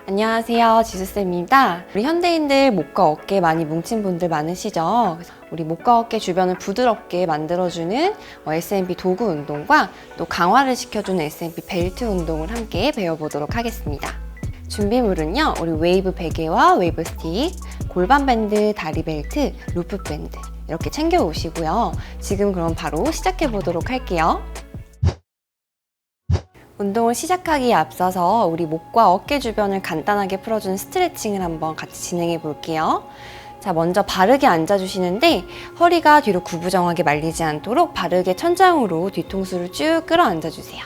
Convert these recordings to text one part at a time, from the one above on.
안녕하세요, 지수쌤입니다. 우리 현대인들 목과 어깨 많이 뭉친 분들 많으시죠? 그래서 우리 목과 어깨 주변을 부드럽게 만들어주는 S&P 도구 운동과 또 강화를 시켜주는 S&P 벨트 운동을 함께 배워보도록 하겠습니다. 준비물은요, 우리 웨이브 베개와 웨이브 스틱, 골반 밴드, 다리 벨트, 루프 밴드 이렇게 챙겨 오시고요. 지금 그럼 바로 시작해 보도록 할게요. 운동을 시작하기에 앞서서 우리 목과 어깨 주변을 간단하게 풀어주는 스트레칭을 한번 같이 진행해 볼게요. 자, 먼저 바르게 앉아주시는데 허리가 뒤로 구부정하게 말리지 않도록 바르게 천장으로 뒤통수를 쭉 끌어앉아 주세요.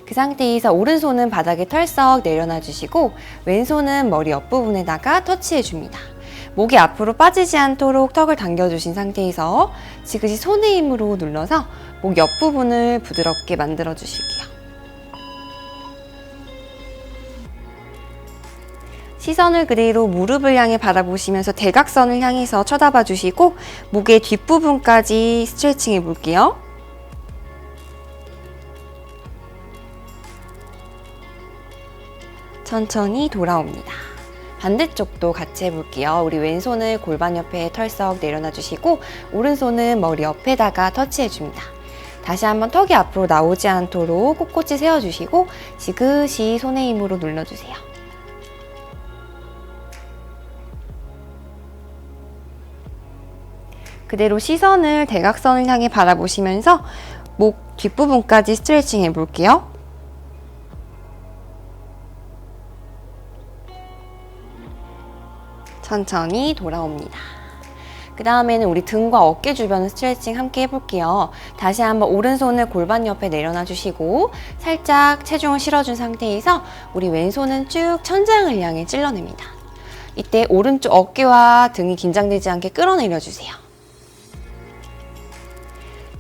그 상태에서 오른손은 바닥에 털썩 내려놔 주시고 왼손은 머리 옆부분에다가 터치해 줍니다. 목이 앞으로 빠지지 않도록 턱을 당겨주신 상태에서 지그시 손의 힘으로 눌러서 목 옆부분을 부드럽게 만들어 주실게요. 시선을 그대로 무릎을 향해 바라보시면서 대각선을 향해서 쳐다봐 주시고 목의 뒷부분까지 스트레칭 해볼게요. 천천히 돌아옵니다. 반대쪽도 같이 해볼게요. 우리 왼손을 골반 옆에 털썩 내려놔 주시고 오른손은 머리 옆에다가 터치해 줍니다. 다시 한번 턱이 앞으로 나오지 않도록 꼿꼿이 세워주시고 지그시 손의 힘으로 눌러주세요. 그대로 시선을 대각선을 향해 바라보시면서 목 뒷부분까지 스트레칭 해볼게요. 천천히 돌아옵니다. 그 다음에는 우리 등과 어깨 주변 스트레칭 함께 해볼게요. 다시 한번 오른손을 골반 옆에 내려놔 주시고 살짝 체중을 실어준 상태에서 우리 왼손은 쭉 천장을 향해 찔러냅니다. 이때 오른쪽 어깨와 등이 긴장되지 않게 끌어내려 주세요.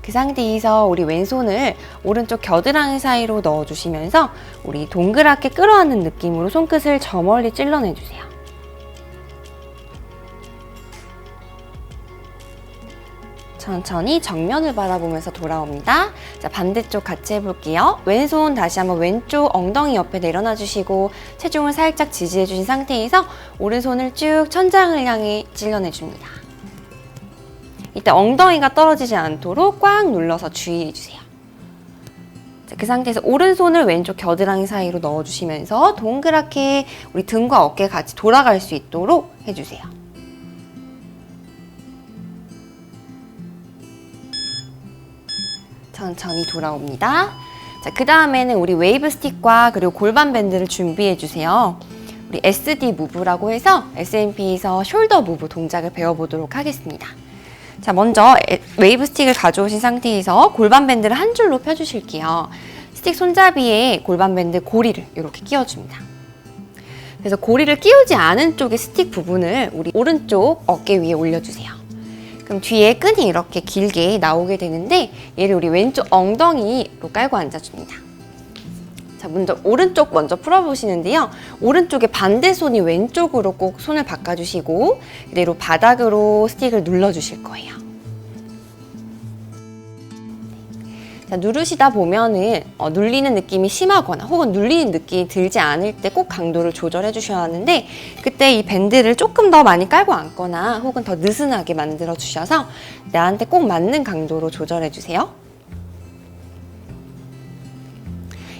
그 상태에서 우리 왼손을 오른쪽 겨드랑이 사이로 넣어주시면서 우리 동그랗게 끌어안는 느낌으로 손끝을 저 멀리 찔러내주세요. 천천히 정면을 바라보면서 돌아옵니다. 자, 반대쪽 같이 해볼게요. 왼손 다시 한번 왼쪽 엉덩이 옆에 내려놔 주시고 체중을 살짝 지지해 주신 상태에서 오른손을 쭉 천장을 향해 찔러내줍니다. 이때 엉덩이가 떨어지지 않도록 꽉 눌러서 주의해주세요. 자, 그 상태에서 오른손을 왼쪽 겨드랑이 사이로 넣어주시면서 동그랗게 우리 등과 어깨 같이 돌아갈 수 있도록 해주세요. 천천히 돌아옵니다. 자, 그 다음에는 우리 웨이브 스틱과 그리고 골반 밴드를 준비해주세요. 우리 SD 무브라고 해서 S&P에서 숄더 무브 동작을 배워보도록 하겠습니다. 자, 먼저 웨이브 스틱을 가져오신 상태에서 골반 밴드를 한 줄로 펴주실게요. 스틱 손잡이에 골반 밴드 고리를 이렇게 끼워줍니다. 그래서 고리를 끼우지 않은 쪽의 스틱 부분을 우리 오른쪽 어깨 위에 올려주세요. 그럼 뒤에 끈이 이렇게 길게 나오게 되는데 얘를 우리 왼쪽 엉덩이로 깔고 앉아줍니다. 자, 먼저 오른쪽 먼저 풀어보시는데요. 오른쪽의 반대 손이 왼쪽으로 꼭 손을 바꿔주시고 그대로 바닥으로 스틱을 눌러주실 거예요. 자, 누르시다 보면은 눌리는 느낌이 심하거나 혹은 눌리는 느낌이 들지 않을 때 꼭 강도를 조절해 주셔야 하는데 그때 이 밴드를 조금 더 많이 깔고 앉거나 혹은 더 느슨하게 만들어 주셔서 나한테 꼭 맞는 강도로 조절해 주세요.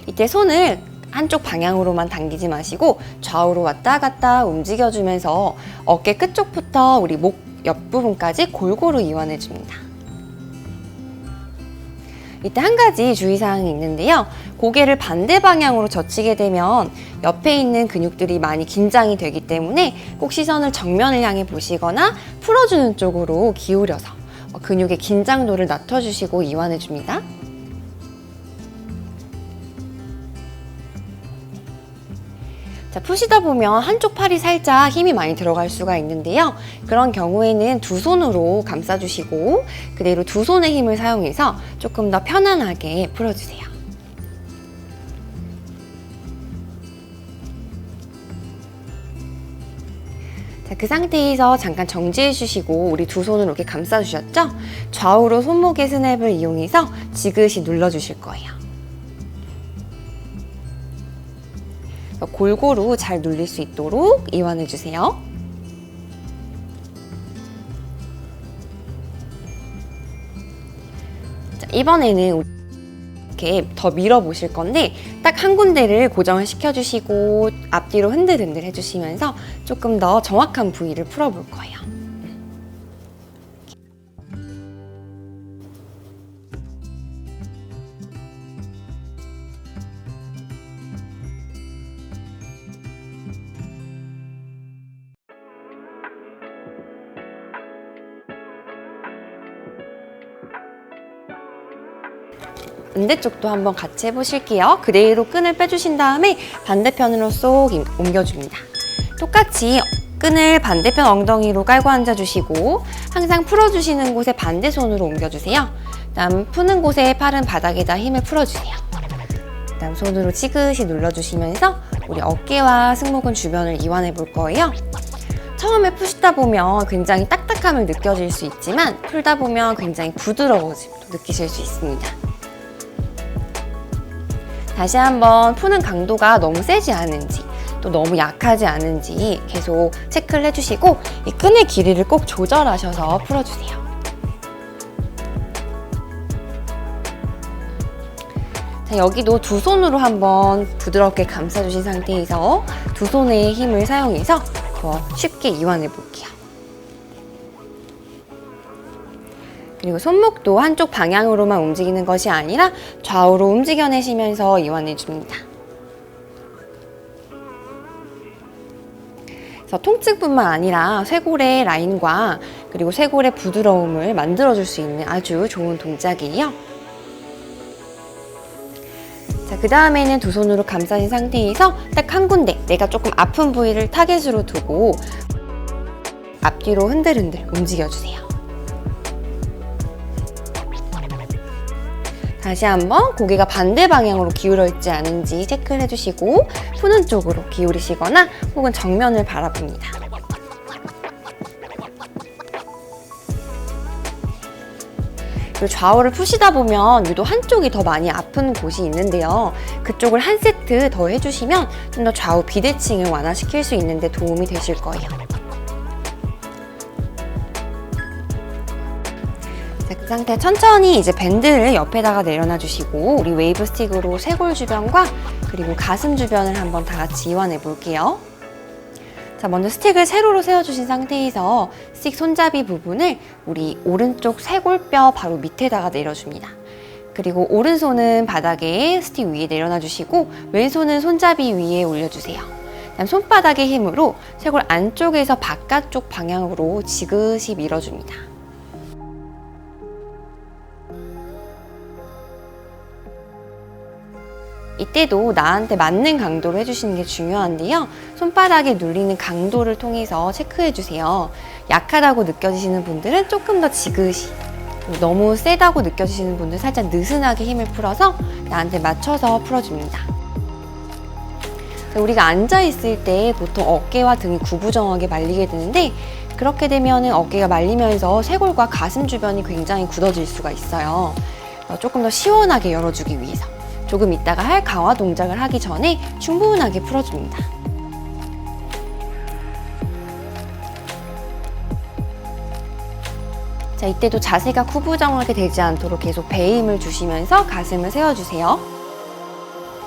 이때 손을 한쪽 방향으로만 당기지 마시고 좌우로 왔다 갔다 움직여주면서 어깨 끝쪽부터 우리 목 옆부분까지 골고루 이완해줍니다. 이때 한 가지 주의사항이 있는데요. 고개를 반대 방향으로 젖히게 되면 옆에 있는 근육들이 많이 긴장이 되기 때문에 꼭 시선을 정면을 향해 보시거나 풀어주는 쪽으로 기울여서 근육의 긴장도를 낮춰주시고 이완해줍니다. 자, 푸시다 보면 한쪽 팔이 살짝 힘이 많이 들어갈 수가 있는데요. 그런 경우에는 두 손으로 감싸주시고 그대로 두 손의 힘을 사용해서 조금 더 편안하게 풀어주세요. 자, 그 상태에서 잠깐 정지해 주시고 우리 두 손을 이렇게 감싸 주셨죠? 좌우로 손목의 스냅을 이용해서 지그시 눌러 주실 거예요. 골고루 잘 눌릴 수 있도록 이완해주세요. 자, 이번에는 이렇게 더 밀어보실 건데 딱 한 군데를 고정을 시켜주시고 앞뒤로 흔들흔들 해주시면서 조금 더 정확한 부위를 풀어볼 거예요. 반대쪽도 한번 같이 해보실게요. 그대로 끈을 빼주신 다음에 반대편으로 쏙 옮겨줍니다. 똑같이 끈을 반대편 엉덩이로 깔고 앉아주시고 항상 풀어주시는 곳에 반대손으로 옮겨주세요. 그다음 푸는 곳에 팔은 바닥에다 힘을 풀어주세요. 그다음 손으로 지그시 눌러주시면서 우리 어깨와 승모근 주변을 이완해 볼 거예요. 처음에 푸시다 보면 굉장히 딱딱함을 느껴질 수 있지만 풀다 보면 굉장히 부드러워짐도 느끼실 수 있습니다. 다시 한번 푸는 강도가 너무 세지 않은지 또 너무 약하지 않은지 계속 체크를 해주시고 이 끈의 길이를 꼭 조절하셔서 풀어주세요. 자, 여기도 두 손으로 한번 부드럽게 감싸주신 상태에서 두 손의 힘을 사용해서 더 쉽게 이완해 볼게요. 그리고 손목도 한쪽 방향으로만 움직이는 것이 아니라 좌우로 움직여내시면서 이완해줍니다. 그래서 통증뿐만 아니라 쇄골의 라인과 그리고 쇄골의 부드러움을 만들어줄 수 있는 아주 좋은 동작이에요. 자, 그 다음에는 두 손으로 감싸신 상태에서 딱 한 군데 내가 조금 아픈 부위를 타겟으로 두고 앞뒤로 흔들흔들 움직여주세요. 다시 한번 고개가 반대 방향으로 기울어 있지 않은지 체크를 해주시고 푸는 쪽으로 기울이시거나 혹은 정면을 바라봅니다. 그리고 좌우를 푸시다 보면 유독 한쪽이 더 많이 아픈 곳이 있는데요. 그쪽을 한 세트 더 해주시면 좀 더 좌우 비대칭을 완화시킬 수 있는 데 도움이 되실 거예요. 자, 그 상태 천천히 이제 밴드를 옆에다가 내려놔 주시고 우리 웨이브 스틱으로 쇄골 주변과 그리고 가슴 주변을 한번 다 같이 이완해 볼게요. 자, 먼저 스틱을 세로로 세워주신 상태에서 스틱 손잡이 부분을 우리 오른쪽 쇄골뼈 바로 밑에다가 내려줍니다. 그리고 오른손은 바닥에 스틱 위에 내려놔 주시고 왼손은 손잡이 위에 올려주세요. 그다음 손바닥의 힘으로 쇄골 안쪽에서 바깥쪽 방향으로 지그시 밀어줍니다. 이때도 나한테 맞는 강도로 해주시는 게 중요한데요. 손바닥에 눌리는 강도를 통해서 체크해주세요. 약하다고 느껴지시는 분들은 조금 더 지그시, 너무 세다고 느껴지시는 분들은 살짝 느슨하게 힘을 풀어서 나한테 맞춰서 풀어줍니다. 우리가 앉아있을 때 보통 어깨와 등이 구부정하게 말리게 되는데 그렇게 되면 어깨가 말리면서 쇄골과 가슴 주변이 굉장히 굳어질 수가 있어요. 조금 더 시원하게 열어주기 위해서 조금 있다가 할 강화 동작을 하기 전에 충분하게 풀어줍니다. 자, 이때도 자세가 구부정하게 되지 않도록 계속 배 힘을 주시면서 가슴을 세워주세요.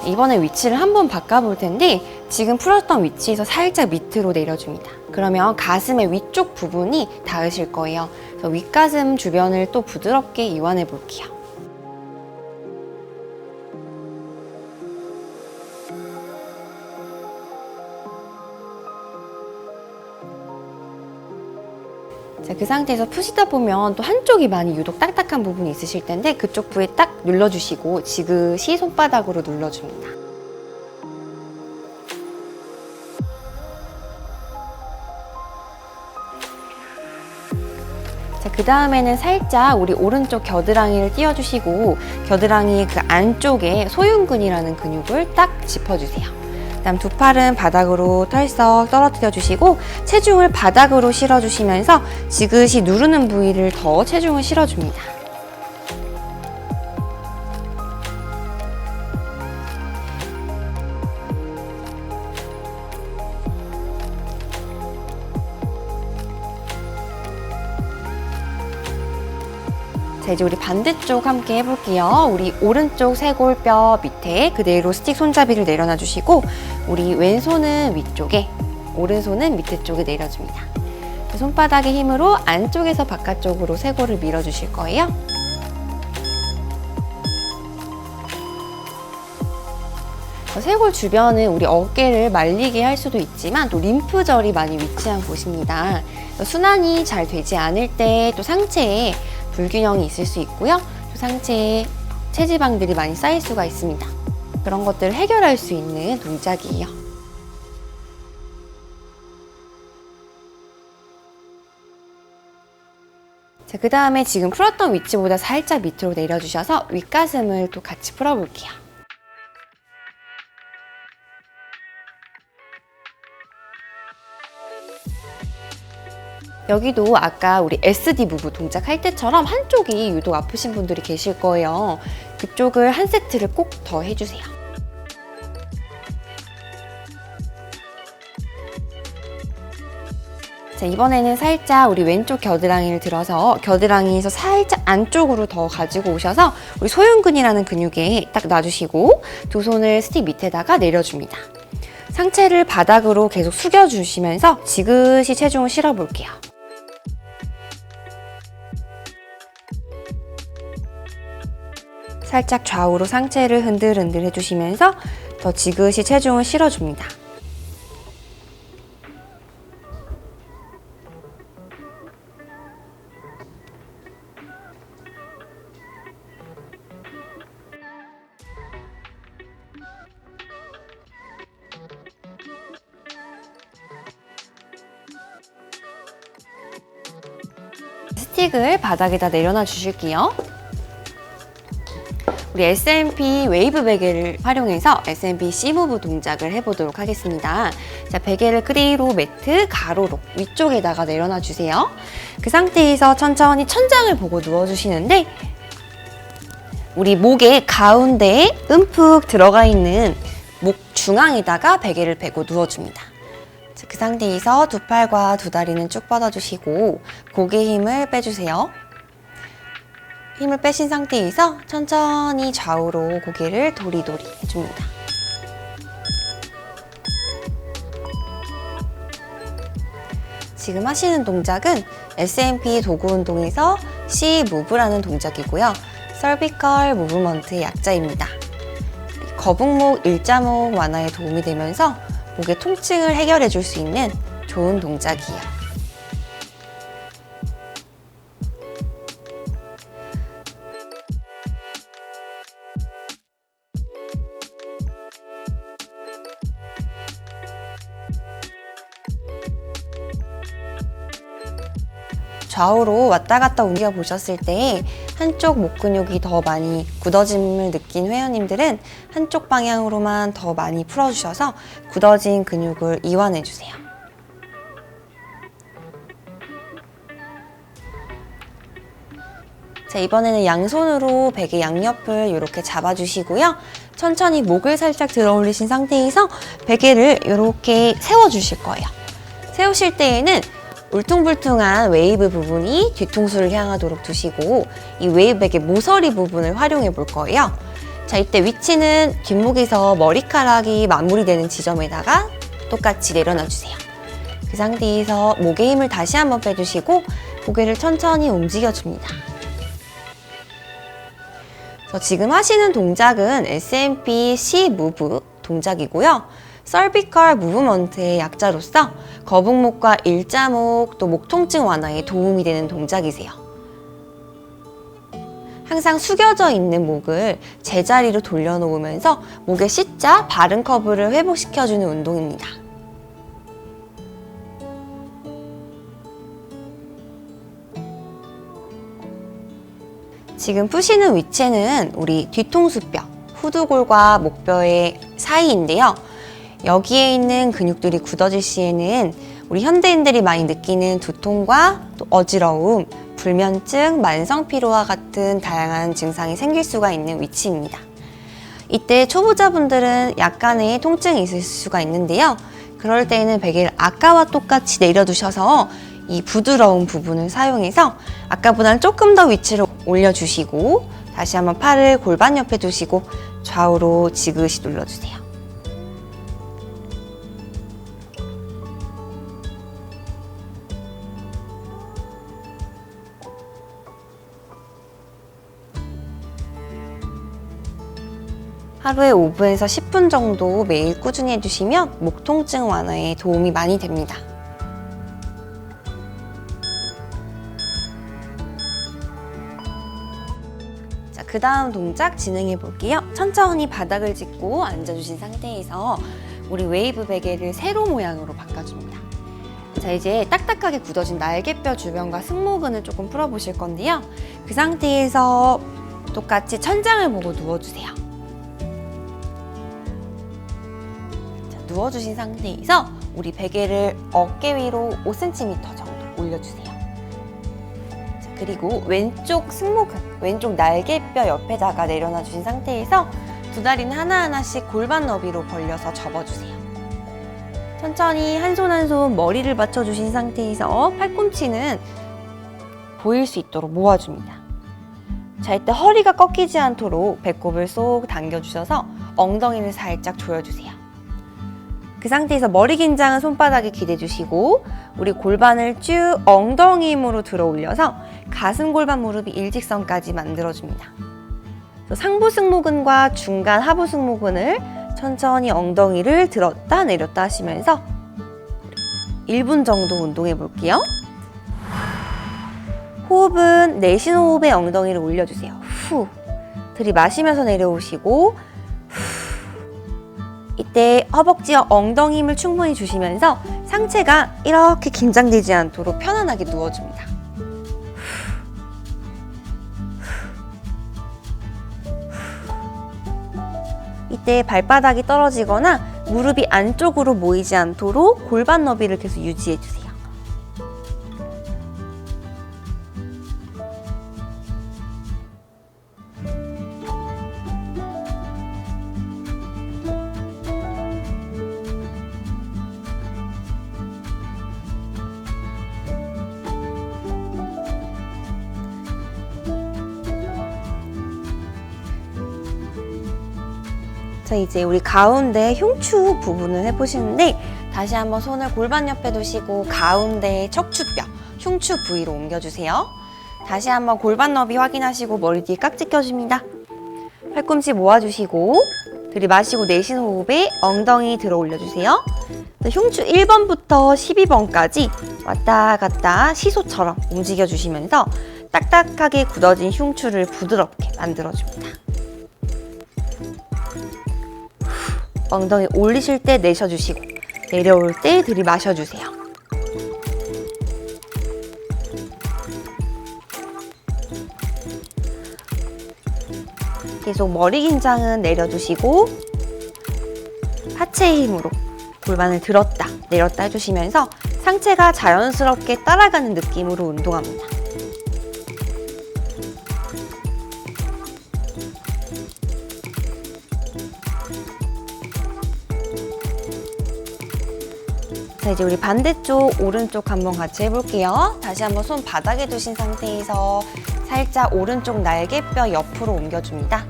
이번에 위치를 한번 바꿔볼 텐데 지금 풀었던 위치에서 살짝 밑으로 내려줍니다. 그러면 가슴의 위쪽 부분이 닿으실 거예요. 그래서 윗가슴 주변을 또 부드럽게 이완해 볼게요. 자, 그 상태에서 푸시다 보면 또 한쪽이 많이 유독 딱딱한 부분이 있으실 텐데 그쪽 부위에 딱 눌러주시고 지그시 손바닥으로 눌러줍니다. 자, 그 다음에는 살짝 우리 오른쪽 겨드랑이를 띄워주시고 겨드랑이 그 안쪽에 소흉근이라는 근육을 딱 짚어주세요. 그다음 두 팔은 바닥으로 털썩 떨어뜨려 주시고 체중을 바닥으로 실어주시면서 지그시 누르는 부위를 더 체중을 실어줍니다. 자, 이제 우리 반대쪽 함께 해볼게요. 우리 오른쪽 쇄골뼈 밑에 그대로 스틱 손잡이를 내려놔 주시고 우리 왼손은 위쪽에, 오른손은 밑에 쪽에 내려줍니다. 손바닥의 힘으로 안쪽에서 바깥쪽으로 쇄골을 밀어주실 거예요. 쇄골 주변은 우리 어깨를 말리게 할 수도 있지만 또 림프절이 많이 위치한 곳입니다. 순환이 잘 되지 않을 때 또 상체에 불균형이 있을 수 있고요. 또 상체에 체지방들이 많이 쌓일 수가 있습니다. 그런 것들을 해결할 수 있는 동작이에요. 자, 그 다음에 지금 풀었던 위치보다 살짝 밑으로 내려주셔서 윗가슴을 또 같이 풀어볼게요. 여기도 아까 우리 SD 무브 동작할 때처럼 한쪽이 유독 아프신 분들이 계실 거예요. 그쪽을 한 세트를 꼭 더 해주세요. 자, 이번에는 살짝 우리 왼쪽 겨드랑이를 들어서 겨드랑이에서 살짝 안쪽으로 더 가지고 오셔서 우리 소흉근이라는 근육에 딱 놔주시고 두 손을 스틱 밑에다가 내려줍니다. 상체를 바닥으로 계속 숙여주시면서 지그시 체중을 실어볼게요. 살짝 좌우로 상체를 흔들흔들 해주시면서 더 지그시 체중을 실어줍니다. 스틱을 바닥에다 내려놔 주실게요. 우리 S&P 웨이브 베개를 활용해서 S&P C-무브 동작을 해보도록 하겠습니다. 자, 베개를 그대로 매트 가로로 위쪽에다가 내려놔 주세요. 그 상태에서 천천히 천장을 보고 누워주시는데 우리 목의 가운데에 움푹 들어가 있는 목 중앙에다가 베개를 베고 누워줍니다. 자, 그 상태에서 두 팔과 두 다리는 쭉 뻗어주시고 고개 힘을 빼주세요. 힘을 빼신 상태에서 천천히 좌우로 고개를 도리도리 해줍니다. 지금 하시는 동작은 S&P 도구 운동에서 C-무브라는 동작이고요. 서비컬 무브먼트의 약자입니다. 거북목, 일자목 완화에 도움이 되면서 목의 통증을 해결해 줄 수 있는 좋은 동작이에요. 좌우로 왔다 갔다 움직여 보셨을 때 한쪽 목 근육이 더 많이 굳어짐을 느낀 회원님들은 한쪽 방향으로만 더 많이 풀어주셔서 굳어진 근육을 이완해주세요. 자, 이번에는 양손으로 베개 양옆을 이렇게 잡아주시고요. 천천히 목을 살짝 들어 올리신 상태에서 베개를 이렇게 세워주실 거예요. 세우실 때에는 울퉁불퉁한 웨이브 부분이 뒤통수를 향하도록 두시고 이 웨이브 베개 모서리 부분을 활용해 볼 거예요. 자, 이때 위치는 뒷목에서 머리카락이 마무리되는 지점에다가 똑같이 내려놔 주세요. 그 상태에서 목의 힘을 다시 한번 빼주시고 고개를 천천히 움직여 줍니다. 지금 하시는 동작은 S&P C-무브 동작이고요. 서비컬 무브먼트의 약자로서 거북목과 일자목 또 목 통증 완화에 도움이 되는 동작이세요. 항상 숙여져 있는 목을 제자리로 돌려놓으면서 목의 C자 바른 커브를 회복시켜주는 운동입니다. 지금 푸시는 위치는 우리 뒤통수뼈, 후두골과 목뼈의 사이인데요. 여기에 있는 근육들이 굳어질 시에는 우리 현대인들이 많이 느끼는 두통과 또 어지러움, 불면증, 만성피로와 같은 다양한 증상이 생길 수가 있는 위치입니다. 이때 초보자분들은 약간의 통증이 있을 수가 있는데요. 그럴 때에는 베개를 아까와 똑같이 내려두셔서 이 부드러운 부분을 사용해서 아까보다는 조금 더 위치를 올려주시고 다시 한번 팔을 골반 옆에 두시고 좌우로 지그시 눌러주세요. 하루에 5분에서 10분 정도 매일 꾸준히 해주시면 목 통증 완화에 도움이 많이 됩니다. 자, 그 다음 동작 진행해 볼게요. 천천히 바닥을 짚고 앉아주신 상태에서 우리 웨이브 베개를 세로 모양으로 바꿔줍니다. 자, 이제 딱딱하게 굳어진 날개뼈 주변과 승모근을 조금 풀어보실 건데요. 그 상태에서 똑같이 천장을 보고 누워주세요. 누워주신 상태에서 우리 베개를 어깨 위로 5cm 정도 올려주세요. 자, 그리고 왼쪽 승모근, 왼쪽 날개뼈 옆에다가 내려놔 주신 상태에서 두 다리는 하나하나씩 골반 너비로 벌려서 접어주세요. 천천히 한 손 한 손 머리를 받쳐주신 상태에서 팔꿈치는 보일 수 있도록 모아줍니다. 잘 때 허리가 꺾이지 않도록 배꼽을 쏙 당겨주셔서 엉덩이를 살짝 조여주세요. 그 상태에서 머리 긴장은 손바닥에 기대주시고 우리 골반을 쭉 엉덩이 힘으로 들어 올려서 가슴 골반 무릎이 일직선까지 만들어줍니다. 상부 승모근과 중간 하부 승모근을 천천히 엉덩이를 들었다 내렸다 하시면서 1분 정도 운동해 볼게요. 호흡은 내쉬는 호흡에 엉덩이를 올려주세요. 후, 들이마시면서 내려오시고 이때 허벅지와 엉덩이 힘을 충분히 주시면서 상체가 이렇게 긴장되지 않도록 편안하게 누워줍니다. 이때 발바닥이 떨어지거나 무릎이 안쪽으로 모이지 않도록 골반 너비를 계속 유지해주세요. 자, 이제 우리 가운데 흉추 부분을 해보시는데 다시 한번 손을 골반 옆에 두시고 가운데 척추뼈, 흉추 부위로 옮겨주세요. 다시 한번 골반 너비 확인하시고 머리 뒤에 깍지 껴줍니다. 팔꿈치 모아주시고 들이마시고 내쉬는 호흡에 엉덩이 들어 올려주세요. 흉추 1번부터 12번까지 왔다 갔다 시소처럼 움직여주시면서 딱딱하게 굳어진 흉추를 부드럽게 만들어줍니다. 엉덩이 올리실 때 내쉬어주시고 내려올 때 들이마셔주세요. 계속 머리 긴장은 내려주시고 하체의 힘으로 골반을 들었다 내렸다 해주시면서 상체가 자연스럽게 따라가는 느낌으로 운동합니다. 자, 이제 우리 반대쪽 오른쪽 한번 같이 해볼게요. 다시 한번 손 바닥에 두신 상태에서 살짝 오른쪽 날개뼈 옆으로 옮겨줍니다.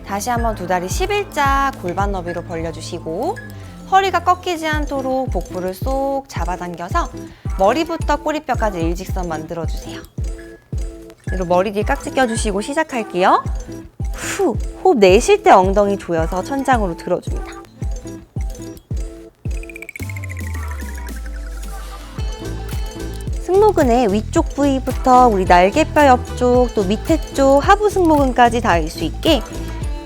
다시 한번 두 다리 11자 골반 너비로 벌려주시고 허리가 꺾이지 않도록 복부를 쏙 잡아당겨서 머리부터 꼬리뼈까지 일직선 만들어주세요. 그리고 머리 뒤에 깍지 껴주시고 시작할게요. 후, 호흡 내쉴 때 엉덩이 조여서 천장으로 들어줍니다. 승모근의 위쪽 부위부터 우리 날개뼈 옆쪽 또 밑에 쪽 하부 승모근까지 닿을 수 있게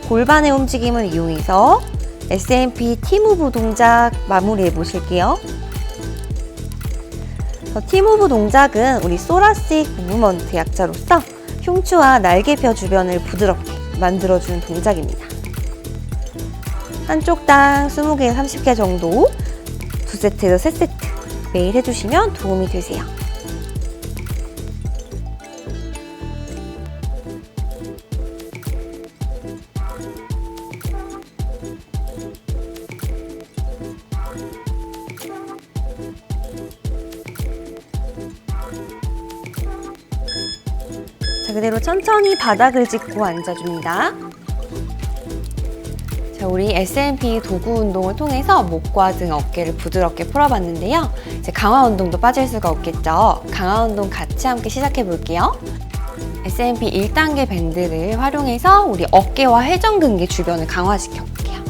골반의 움직임을 이용해서 S&P T-무브 동작 마무리해 보실게요. T-무브 동작은 우리 소라식 무브먼트 약자로서 흉추와 날개뼈 주변을 부드럽게 만들어주는 동작입니다. 한쪽당 20개에서 30개 정도 2세트에서 3세트 매일 해주시면 도움이 되세요. 자, 그대로 천천히 바닥을 짚고 앉아줍니다. 자, 우리 S&P 도구 운동을 통해서 목과 등, 어깨를 부드럽게 풀어봤는데요. 이제 강화 운동도 빠질 수가 없겠죠. 강화 운동 같이 함께 시작해 볼게요. S&P 1단계 밴드를 활용해서 우리 어깨와 회전근개 주변을 강화시켜 볼게요.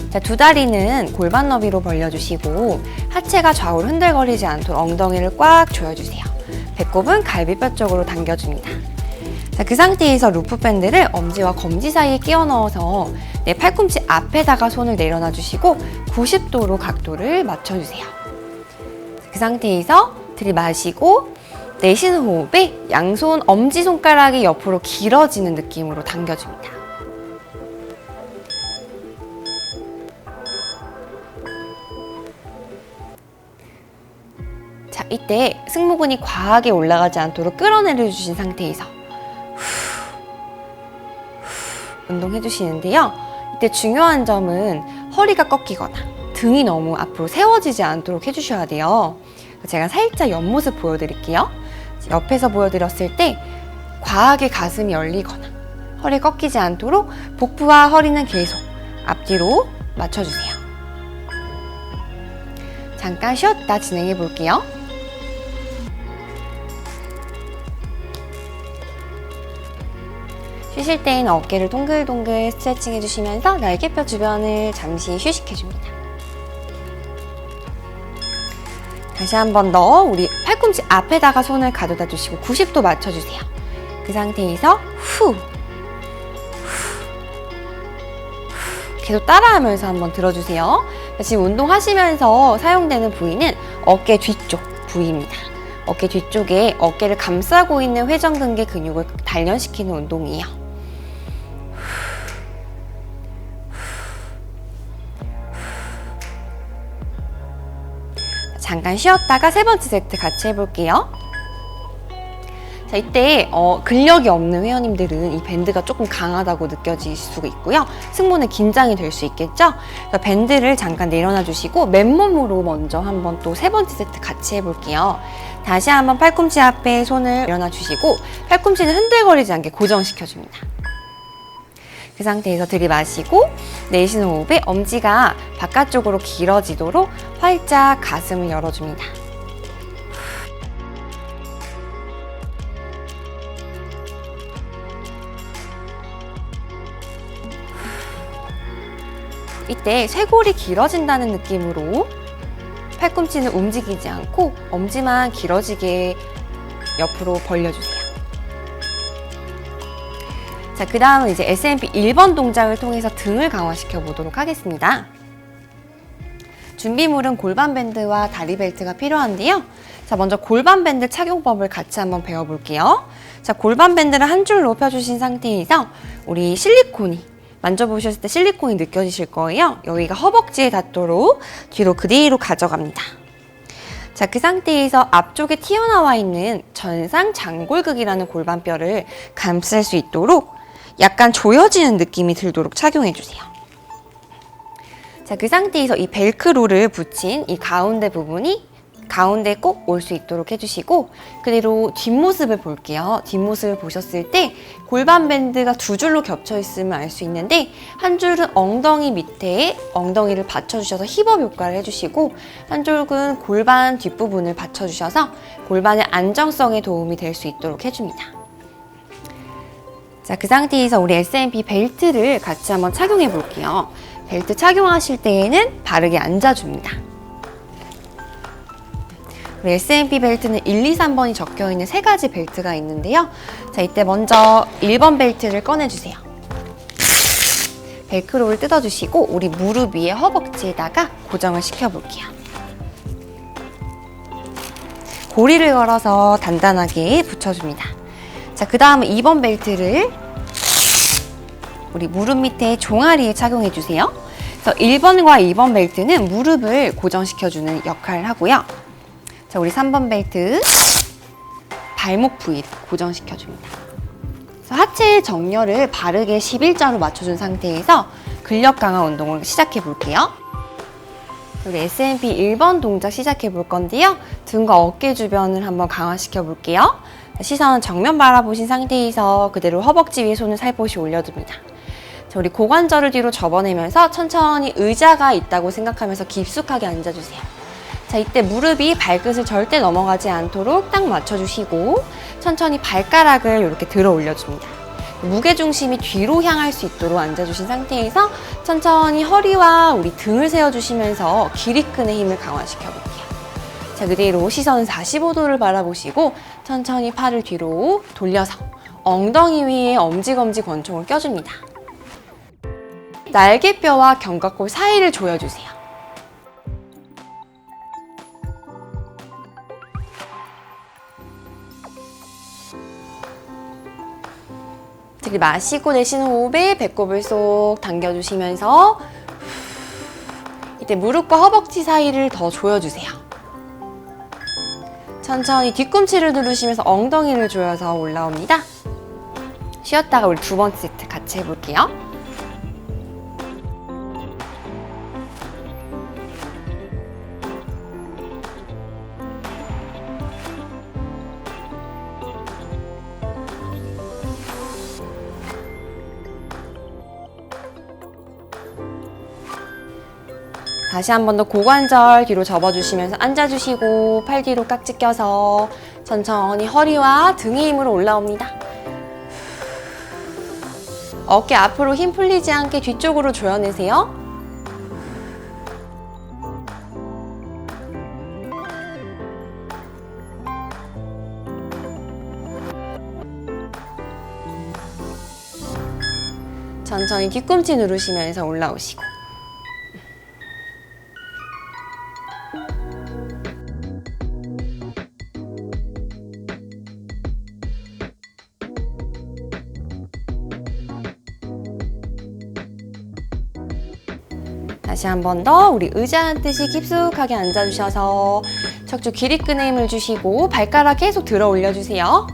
자, 두 다리는 골반 너비로 벌려주시고 하체가 좌우로 흔들거리지 않도록 엉덩이를 꽉 조여주세요. 배꼽은 갈비뼈 쪽으로 당겨줍니다. 자, 그 상태에서 루프 밴드를 엄지와 검지 사이에 끼워 넣어서 내 팔꿈치 앞에다가 손을 내려놔 주시고 90도로 각도를 맞춰주세요. 그 상태에서 들이마시고 내쉬는 호흡에 양손 엄지손가락이 옆으로 길어지는 느낌으로 당겨줍니다. 자, 이때 승모근이 과하게 올라가지 않도록 끌어내려 주신 상태에서 운동해 주시는데요. 이때 중요한 점은 허리가 꺾이거나 등이 너무 앞으로 세워지지 않도록 해주셔야 돼요. 제가 살짝 옆모습 보여드릴게요. 옆에서 보여드렸을 때 과하게 가슴이 열리거나 허리 꺾이지 않도록 복부와 허리는 계속 앞뒤로 맞춰주세요. 잠깐 쉬었다 진행해 볼게요. 쉬실 때에는 어깨를 동글동글 스트레칭 해주시면서 날개뼈 주변을 잠시 휴식해줍니다. 다시 한 번 더 우리 팔꿈치 앞에다가 손을 가져다 주시고 90도 맞춰주세요. 그 상태에서 계속 따라하면서 한번 들어주세요. 지금 운동하시면서 사용되는 부위는 어깨 뒤쪽 부위입니다. 어깨 뒤쪽에 어깨를 감싸고 있는 회전근개 근육을 단련시키는 운동이에요. 잠깐 쉬었다가 세 번째 세트 같이 해볼게요. 자, 이때 근력이 없는 회원님들은 이 밴드가 조금 강하다고 느껴질 수가 있고요. 승모는 긴장이 될 수 있겠죠? 밴드를 잠깐 내려놔 주시고 맨몸으로 먼저 한번 또 세 번째 세트 같이 해볼게요. 다시 한번 팔꿈치 앞에 손을 내려놔 주시고 팔꿈치는 흔들거리지 않게 고정시켜줍니다. 그 상태에서 들이마시고 내쉬는 호흡에 엄지가 바깥쪽으로 길어지도록 활짝 가슴을 열어줍니다. 이때 쇄골이 길어진다는 느낌으로 팔꿈치는 움직이지 않고 엄지만 길어지게 옆으로 벌려주세요. 자, 그 다음은 이제 S&P 1번 동작을 통해서 등을 강화시켜 보도록 하겠습니다. 준비물은 골반 밴드와 다리 벨트가 필요한데요. 자, 먼저 골반 밴드 착용법을 같이 한번 배워볼게요. 자, 골반 밴드를 한 줄로 펴주신 상태에서 우리 실리콘이 만져보셨을 때 실리콘이 느껴지실 거예요. 여기가 허벅지에 닿도록 뒤로 그대로 가져갑니다. 자, 그 상태에서 앞쪽에 튀어나와 있는 전상 장골극이라는 골반뼈를 감쌀 수 있도록 약간 조여지는 느낌이 들도록 착용해주세요. 자, 그 상태에서 이 벨크로를 붙인 이 가운데 부분이 가운데 꼭 올 수 있도록 해주시고 그대로 뒷모습을 볼게요. 뒷모습을 보셨을 때 골반 밴드가 두 줄로 겹쳐 있으면 알 수 있는데 한 줄은 엉덩이 밑에 엉덩이를 받쳐주셔서 힙업 효과를 해주시고 한 줄은 골반 뒷부분을 받쳐주셔서 골반의 안정성에 도움이 될 수 있도록 해줍니다. 자, 그 상태에서 우리 S&P 벨트를 같이 한번 착용해 볼게요. 벨트 착용하실 때에는 바르게 앉아줍니다. 우리 S&P 벨트는 1, 2, 3번이 적혀있는 세 가지 벨트가 있는데요. 자, 이때 먼저 1번 벨트를 꺼내주세요. 벨크로를 뜯어주시고 우리 무릎 위에 허벅지에다가 고정을 시켜볼게요. 고리를 걸어서 단단하게 붙여줍니다. 자, 그 다음은 2번 벨트를 우리 무릎 밑에 종아리에 착용해주세요. 그래서 1번과 2번 벨트는 무릎을 고정시켜주는 역할을 하고요. 자, 우리 3번 벨트 발목 부위를 고정시켜줍니다. 그래서 하체의 정렬을 바르게 11자로 맞춰준 상태에서 근력 강화 운동을 시작해 볼게요. 우리 S&P 1번 동작 시작해 볼 건데요. 등과 어깨 주변을 한번 강화시켜 볼게요. 시선 정면 바라보신 상태에서 그대로 허벅지 위에 손을 살포시 올려둡니다. 자, 우리 고관절을 뒤로 접어내면서 천천히 의자가 있다고 생각하면서 깊숙하게 앉아주세요. 자, 이때 무릎이 발끝을 절대 넘어가지 않도록 딱 맞춰주시고 천천히 발가락을 이렇게 들어 올려줍니다. 무게중심이 뒤로 향할 수 있도록 앉아주신 상태에서 천천히 허리와 우리 등을 세워주시면서 기립근의 힘을 강화시켜볼게요. 자, 그대로 시선 45도를 바라보시고 천천히 팔을 뒤로 돌려서 엉덩이 위에 엄지검지 권총을 껴줍니다. 날개뼈와 견갑골 사이를 조여주세요. 마시고 내쉬는 호흡에 배꼽을 쏙 당겨주시면서 이때 무릎과 허벅지 사이를 더 조여주세요. 천천히 뒤꿈치를 누르시면서 엉덩이를 조여서 올라옵니다. 쉬었다가 우리 두 번째 세트 같이 해볼게요. 다시 한 번 더 고관절 뒤로 접어주시면서 앉아주시고 팔 뒤로 깍지 껴서 천천히 허리와 등의 힘으로 올라옵니다. 어깨 앞으로 힘 풀리지 않게 뒤쪽으로 조여내세요. 천천히 뒤꿈치 누르시면서 올라오시고 다시 한 번 더 우리 의자 앉듯이 깊숙하게 앉아주셔서 척추 기립근에 힘을 주시고 발가락 계속 들어 올려주세요.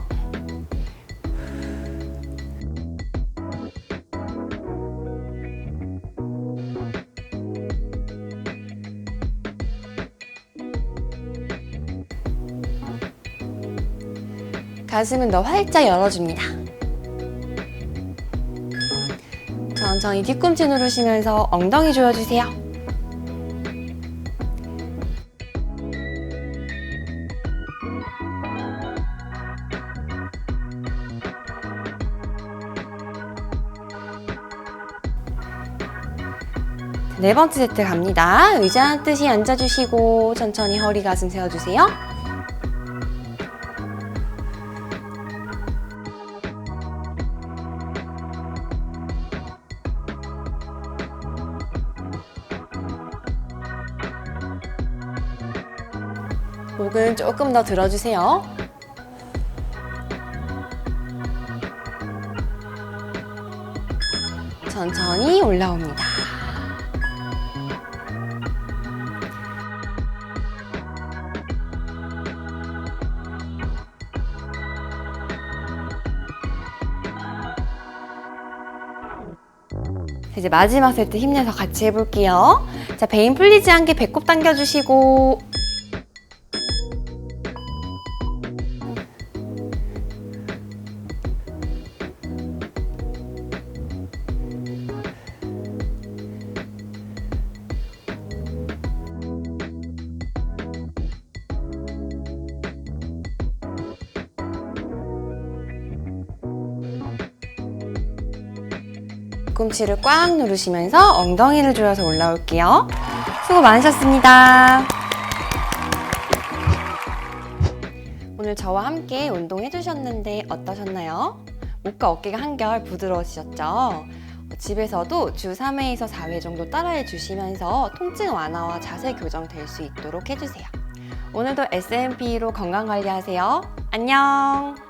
가슴은 더 활짝 열어줍니다. 천천히 뒤꿈치 누르시면서 엉덩이 조여주세요. 네 번째 세트 갑니다. 의자 앉듯이 앉아주시고 천천히 허리 가슴 세워주세요. 목은 조금 더 들어주세요. 천천히 올라옵니다. 이제 마지막 세트 힘내서 같이 해볼게요. 자, 배임 풀리지 않게 배꼽 당겨주시고 뒤꿈치를 꽉 누르시면서 엉덩이를 조여서 올라올게요. 수고 많으셨습니다. 오늘 저와 함께 운동해주셨는데 어떠셨나요? 목과 어깨가 한결 부드러워지셨죠? 집에서도 주 3회에서 4회 정도 따라해 주시면서 통증 완화와 자세 교정 될 수 있도록 해주세요. 오늘도 S&P로 건강관리하세요. 안녕!